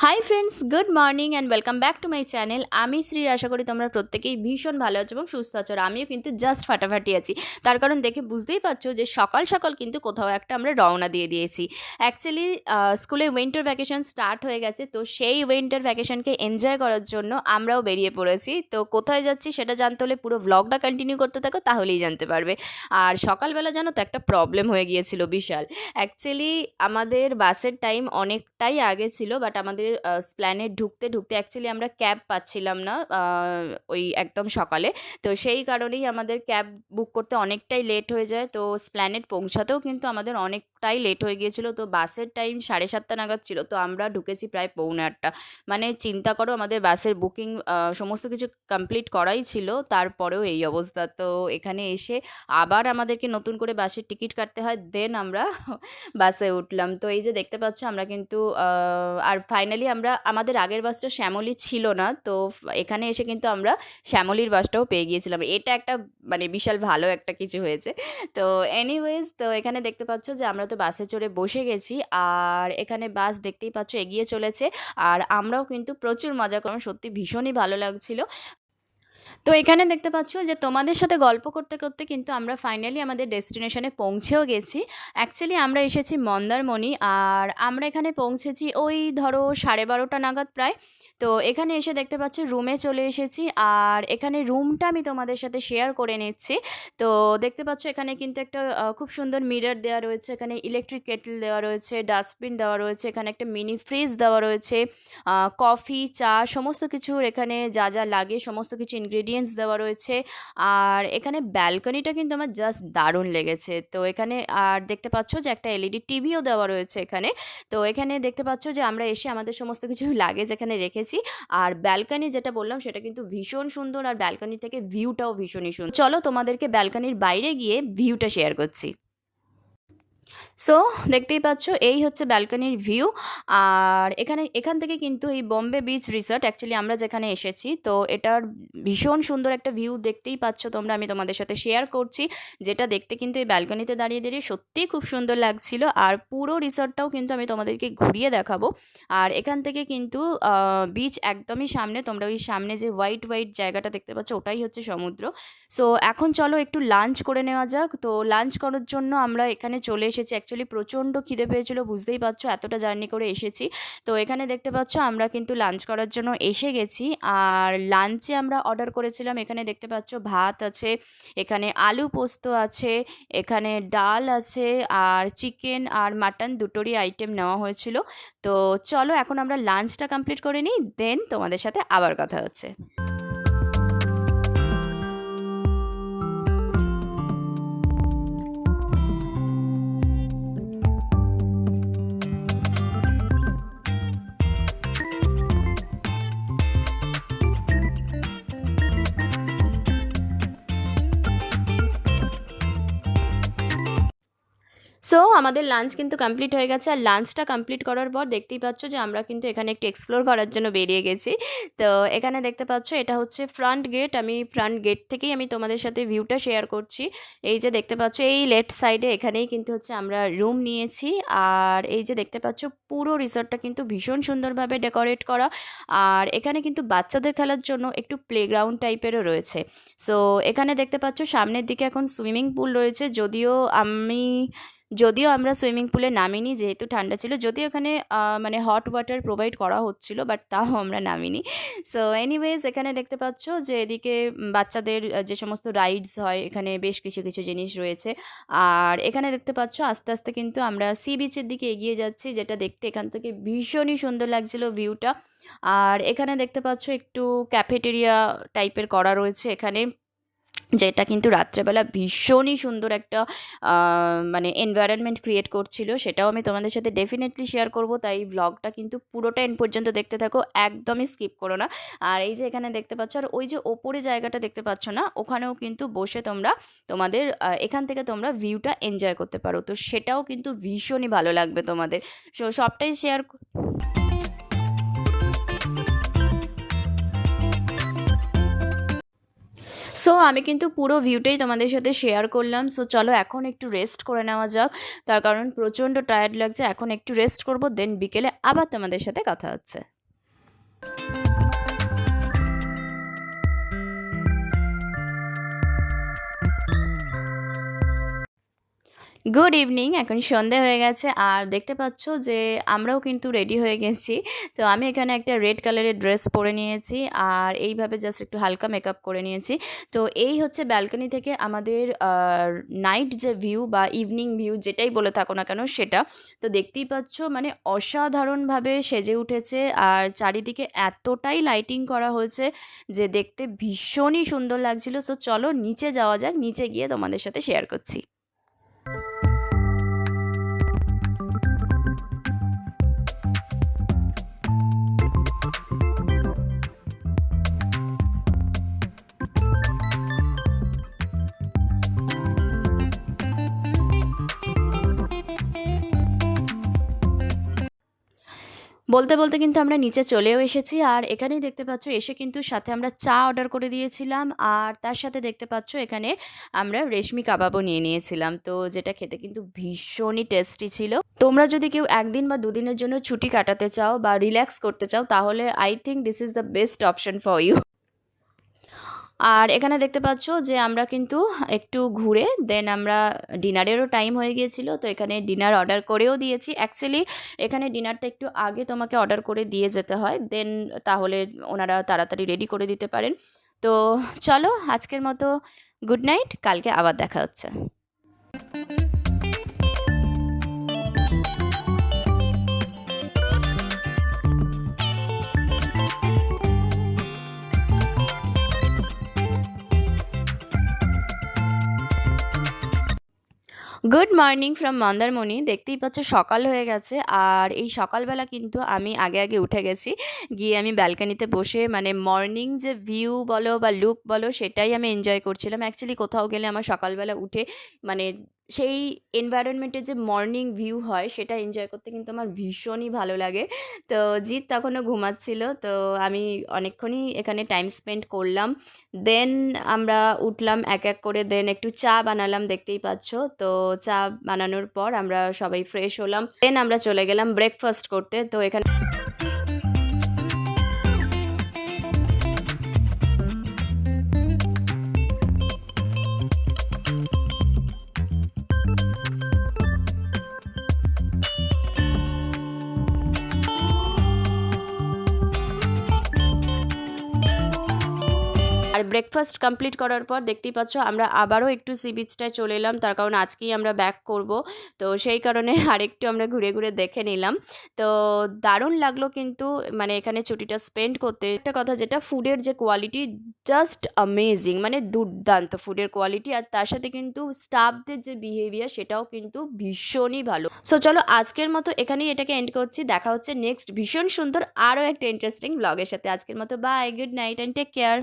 Hi friends, good morning and welcome back to my channel. আমি শ্রী, আশা করি তোমরা প্রত্যেকেই ভীষণ ভালো আছো এবং সুস্থ আছো। আর আমিও কিন্তু জাস্ট ফাটাফাটি আছি। তার কারণ দেখে বুঝতেই পারছো যে সকাল সকাল কিন্তু কোথাও একটা আমরা রওনা দিয়ে দিয়েছি। অ্যাকচুয়ালি স্কুলে উইন্টার ভ্যাকেশন স্টার্ট হয়ে গেছে, তো সেই উইন্টার ভ্যাকেশনকে এনজয় করার জন্য আমরাও বেরিয়ে পড়েছি। তো কোথায় যাচ্ছি সেটা জানতে হলে পুরো ভ্লগটা কন্টিনিউ করতে থাকো, তাহলেই জানতে পারবে। আর সকালবেলা জানো তো একটা প্রবলেম হয়ে গিয়েছিল বিশাল। অ্যাকচুয়ালি আমাদের বাসের টাইম অনেকটাই আগে ছিল, বাট আমাদের স্প্ল্যানেড ঢুকতে ঢুকতে অ্যাকচুয়ালি আমরা ক্যাব পাচ্ছিলাম না ওই একদম সকালে। তো সেই কারণেই আমাদের ক্যাব বুক করতে অনেকটাই লেট হয়ে যায়। তো স্প্ল্যানেড পৌঁছাতেও কিন্তু আমাদের অনেকটাই লেট হয়ে গিয়েছিল। তো বাসের টাইম 7:30 নাগাদ ছিল, তো আমরা ঢুকেছি প্রায় 7:45। মানে চিন্তা করো, আমাদের বাসের বুকিং সমস্ত কিছু কমপ্লিট করাই ছিল, তারপরেও এই অবস্থা। তো এখানে এসে আবার আমাদেরকে নতুন করে বাসের টিকিট কাটতে হয়, দেন আমরা বাসে উঠলাম। তো এই যে দেখতে পাচ্ছ আমরা কিন্তু আর ফাইনালি আমরা আমাদের আগের বাসটা শ্যামলী ছিল না, তো এখানে এসে কিন্তু আমরা শ্যামলীর বাসটাও পেয়ে গিয়েছিলাম। এটা একটা মানে বিশাল ভালো একটা কিছু হয়েছে। তো এনিওয়েজ, তো এখানে দেখতে পাচ্ছ যে আমরা তো বাসে চড়ে বসে গেছি, আর এখানে বাস দেখতেই পাচ্ছ এগিয়ে চলেছে। আর আমরাও কিন্তু প্রচুর মজা করলাম, সত্যি ভীষণই ভালো লাগছিল। তো এখানে দেখতে পাচ্ছ যে তোমাদের সাথে গল্প করতে করতে কিন্তু আমরা ফাইনালি আমাদের ডেস্টিনেশনে পৌঁছেও গেছি। অ্যাকচুয়ালি আমরা এসেছি মন্দারমণি, আর আমরা এখানে পৌঁছেছি ওই ধরো 12:30 নাগাদ প্রায়। তো এখানে এসে দেখতে পাচ্ছ রুমে চলে এসেছি, আর এখানে রুমটা আমি তোমাদের সাথে শেয়ার করে নিচ্ছি। তো দেখতে পাচ্ছ এখানে কিন্তু একটা খুব সুন্দর মিরর দেওয়া রয়েছে, এখানে ইলেকট্রিক কেটল দেওয়া রয়েছে, ডাস্টবিন দেওয়া রয়েছে, এখানে একটা মিনি ফ্রিজ দেওয়া রয়েছে, কফি, চা, সমস্ত কিছুর এখানে যা যা লাগে সমস্ত কিছু ইনগ্রেডিয়েন্টস দেওয়া রয়েছে। আর এখানে ব্যালকনিটা কিন্তু আমার জাস্ট দারুণ লেগেছে। তো এখানে আর দেখতে পাচ্ছ যে একটা এলইডি টিভিও দেওয়া রয়েছে এখানে। তো এখানে দেখতে পাচ্ছ যে আমরা এসে আমাদের সমস্ত কিছু লাগেজ এখানে রেখেছি। আর ব্যালকনি যেটা বললাম সেটা কিন্তু ভীষণ সুন্দর, আর ব্যালকনি থেকে ভিউটাও ভীষণই সুন্দর। চলো তোমাদেরকে ব্যালকনির বাইরে গিয়ে ভিউটা শেয়ার করছি। সো দেখতেই পাচ্ছ এই হচ্ছে ব্যালকনির ভিউ। আর এখান থেকে কিন্তু এই বোম্বে বিচ রিসর্ট, অ্যাকচুয়ালি আমরা যেখানে এসেছি, তো এটার ভীষণ সুন্দর একটা ভিউ দেখতেই পাচ্ছ তোমরা। আমি তোমাদের সাথে শেয়ার করছি, যেটা দেখতে কিন্তু এই ব্যালকনিতে দাঁড়িয়ে দাঁড়িয়ে সত্যিই খুব সুন্দর লাগছিল। আর পুরো রিসর্টটাও কিন্তু আমি তোমাদেরকে ঘুরিয়ে দেখাবো। আর এখান থেকে কিন্তু বিচ একদমই সামনে, তোমরা ওই সামনে যে হোয়াইট হোয়াইট জায়গাটা দেখতে পাচ্ছ ওটাই হচ্ছে সমুদ্র। সো এখন চলো একটু লাঞ্চ করে নেওয়া যাক। তো লাঞ্চ করার জন্য আমরা এখানে চলে এসেছি। অ্যাকচুয়ালি প্রচণ্ড খিদে পেয়েছিল, বুঝতেই পারছো এতটা জার্নি করে এসেছি। তো এখানে দেখতে পাচ্ছ আমরা কিন্তু লাঞ্চ করার জন্য এসে গেছি। আর লাঞ্চে আমরা অর্ডার করেছিলাম, এখানে দেখতে পাচ্ছ ভাত আছে, এখানে আলু পোস্ত আছে, এখানে ডাল আছে, আর চিকেন আর মাটন দুটোরই আইটেম নেওয়া হয়েছিল। তো চলো এখন আমরা লাঞ্চটা কমপ্লিট করে নিই, দেন তোমাদের সাথে আবার কথা হচ্ছে। সো আমাদের লাঞ্চ কিন্তু কমপ্লিট হয়ে গেছে। আর লাঞ্চটা কমপ্লিট করার পর দেখতেই পাচ্ছ যে আমরা কিন্তু এখানে একটু এক্সপ্লোর করার জন্য বেরিয়ে গেছি। তো এখানে দেখতে পাচ্ছ এটা হচ্ছে ফ্রন্ট গেট। আমি ফ্রন্ট গেট থেকেই আমি তোমাদের সাথে ভিউটা শেয়ার করছি। এই যে দেখতে পাচ্ছ এই লেফট সাইডে এখানেই কিন্তু হচ্ছে আমরা রুম নিয়েছি। আর এই যে দেখতে পাচ্ছ পুরো রিসর্টটা কিন্তু ভীষণ সুন্দরভাবে ডেকোরেট করা। আর এখানে কিন্তু বাচ্চাদের খেলার জন্য একটু প্লেগ্রাউন্ড টাইপেরও রয়েছে। সো এখানে দেখতে পাচ্ছ সামনের দিকে এখন সুইমিং পুল রয়েছে, যদিও আমরা সুইমিং পুলে নামিনি যেহেতু ঠান্ডা ছিল, যদিও এখানে মানে হট ওয়াটার প্রোভাইড করা হচ্ছিল, বাট তাও আমরা নামিনি। সো এনিওয়েজ এখানে দেখতে পাচ্ছ যে এদিকে বাচ্চাদের যে সমস্ত রাইডস হয় এখানে বেশ কিছু কিছু জিনিস রয়েছে। আর এখানে দেখতে পাচ্ছ আস্তে আস্তে কিন্তু আমরা সি বিচের দিকে এগিয়ে যাচ্ছি, যেটা দেখতে এখান থেকে ভীষণই সুন্দর লাগছিল ভিউটা। আর এখানে দেখতে পাচ্ছ একটু ক্যাফেটেরিয়া টাইপের করা রয়েছে এখানে, যেটা কিন্তু রাত্রেবেলা ভীষণই সুন্দর একটা মানে এনভায়রনমেন্ট ক্রিয়েট করছিল। সেটাও আমি তোমাদের সাথে ডেফিনেটলি শেয়ার করব, তাই ভ্লগটা কিন্তু পুরোটা এন্ড পর্যন্ত দেখতে থাকো, একদমই স্কিপ করো না। আর এই যে এখানে দেখতে পাচ্ছ, আর ওই যে ওপরে জায়গাটা দেখতে পাচ্ছ না, ওখানেও কিন্তু বসে তোমরা তোমাদের এখান থেকে তোমরা ভিউটা এনজয় করতে পারো। তো সেটাও কিন্তু ভীষণই ভালো লাগবে তোমাদের। সবটাই শেয়ার। সো আমি কিন্তু পুরো ভিউটাই তোমাদের সাথে শেয়ার করলাম। সো চলো এখন একটু রেস্ট করে নেওয়া যাক, তার কারণ প্রচণ্ড টায়ার্ড লাগছে। এখন একটু রেস্ট করব, দেন বিকেলে আবার তোমাদের সাথে কথা হচ্ছে। গুড ইভিনিং, এখন সন্ধে হয়ে গেছে আর দেখতে পাচ্ছ যে আমরাও কিন্তু রেডি হয়ে গেছি। তো আমি এখানে একটা রেড কালারের ড্রেস পরে নিয়েছি আর এইভাবে জাস্ট একটু হালকা মেকআপ করে নিয়েছি। তো এই হচ্ছে ব্যালকনি থেকে আমাদের নাইট যে ভিউ বা ইভিনিং ভিউ যেটাই বলে থাকো না কেন সেটা। তো দেখতেই পাচ্ছ মানে অসাধারণভাবে সেজে উঠেছে আর চারিদিকে এতটাই লাইটিং করা হয়েছে যে দেখতে ভীষণই সুন্দর লাগছিল। সো চলো নিচে যাওয়া যাক, নিচে গিয়ে তোমাদের সাথে শেয়ার করছি। বলতে বলতে কিন্তু আমরা নিচে চলেও এসেছি আর এখানেই দেখতে পাচ্ছ এসে কিন্তু সাথে আমরা চা অর্ডার করে দিয়েছিলাম আর তার সাথে দেখতে পাচ্ছ এখানে আমরা রেশমি কাবাবও নিয়ে নিয়েছিলাম, তো যেটা খেতে কিন্তু ভীষণই টেস্টি ছিল। তোমরা যদি কেউ একদিন বা দুদিনের জন্য ছুটি কাটাতে চাও বা রিল্যাক্স করতে চাও তাহলে I think this is the best option for you. আর এখানে দেখতে পাচ্ছ যে আমরা কিন্তু একটু ঘুরে দেন আমরা ডিনারেরও টাইম হয়ে গিয়েছিল, তো এখানে ডিনার অর্ডার করেও দিয়েছি। অ্যাকচুয়ালি এখানে ডিনারটা একটু আগে তোমাকে অর্ডার করে দিয়ে যেতে হয়, দেন তাহলে ওনারা তাড়াতাড়ি রেডি করে দিতে পারেন। তো চলো আজকের মতো গুড নাইট, কালকে আবার দেখা হচ্ছে। Good morning from Mandarmani. দেখতেই পাচ্ছ সকাল হয়ে গেছে আর এই সকালবেলা কিন্তু আমি আগে আগে উঠে গেছি, গিয়ে আমি ব্যালকানিতে বসে মানে মর্নিং যে ভিউ বলো বা লুক বলো সেটাই আমি এনজয় করছিলাম। অ্যাকচুয়ালি কোথাও গেলে আমার সকালবেলা উঠে মানে সেই এনভায়রনমেন্টের যে মর্নিং ভিউ হয় সেটা এনজয় করতে কিন্তু আমার ভীষণই ভালো লাগে। তো জিৎ তখনও ঘুমাচ্ছিল, তো আমি অনেকক্ষণই এখানে টাইম স্পেন্ড করলাম। দেন আমরা উঠলাম এক এক করে, দেন একটু চা বানালাম দেখতেই পাচ্ছ। তো চা বানানোর পর আমরা সবাই ফ্রেশ হলাম, দেন আমরা চলে গেলাম ব্রেকফাস্ট করতে। তো এখানে আর ব্রেকফাস্ট কমপ্লিট করার পর দেখতেই পাচ্ছ আমরা আবারও একটু সি বিচটায় চলে এলাম, তার কারণ আজকেই আমরা ব্যাক করব। তো সেই কারণে আরেকটু আমরা ঘুরে ঘুরে দেখে নিলাম। তো দারুণ লাগলো কিন্তু মানে এখানে ছুটিটা স্পেন্ড করতে। একটা কথা যেটা ফুডের যে কোয়ালিটি জাস্ট অ্যামেজিং, মানে দুর্দান্ত ফুডের কোয়ালিটি, আর তার সাথে কিন্তু স্টাফদের যে বিহেভিয়ার সেটাও কিন্তু ভীষণই ভালো। সো চলো আজকের মতো এখানেই এটাকে এন্ড করছি, দেখা হচ্ছে নেক্সট ভীষণ সুন্দর আরও একটা ইন্টারেস্টিং ব্লগের সাথে। আজকের মতো bye, good night and take care.